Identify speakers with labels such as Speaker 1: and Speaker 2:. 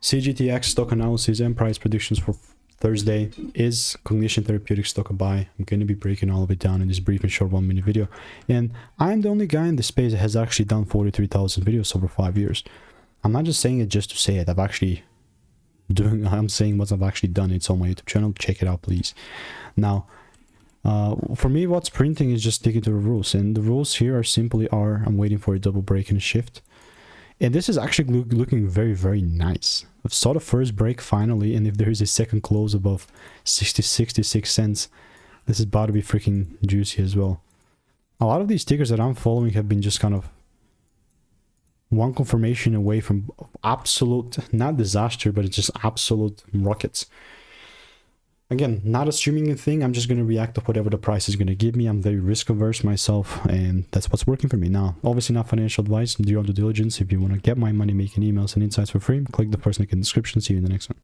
Speaker 1: CGTX stock analysis and price predictions for Thursday. Is Cognition Therapeutics stock a buy? I'm going to be breaking all of it down in this brief and short 1-minute video. And I'm the only guy in the space that has actually done 43,000 videos over 5 years. I'm not just saying it just to say it. I'm saying what I've actually done. It's on my YouTube channel. Check it out, please. Now, for me, what's printing is just sticking to the rules. And the rules here are simply I'm waiting for a double break and a shift. And this is actually looking very, very nice. I've saw the first break finally, and if there is a second close above 66 cents, this is about to be freaking juicy as well. A lot of these tickers that I'm following have been just kind of one confirmation away from absolute, not disaster, but it's just absolute rockets. Again, not assuming a thing. I'm just going to react to whatever the price is going to give me. I'm very risk averse myself, and that's what's working for me. Now, obviously not financial advice. Do your due diligence. If you want to get my money making emails and insights for free, click the first link in the description. See you in the next one.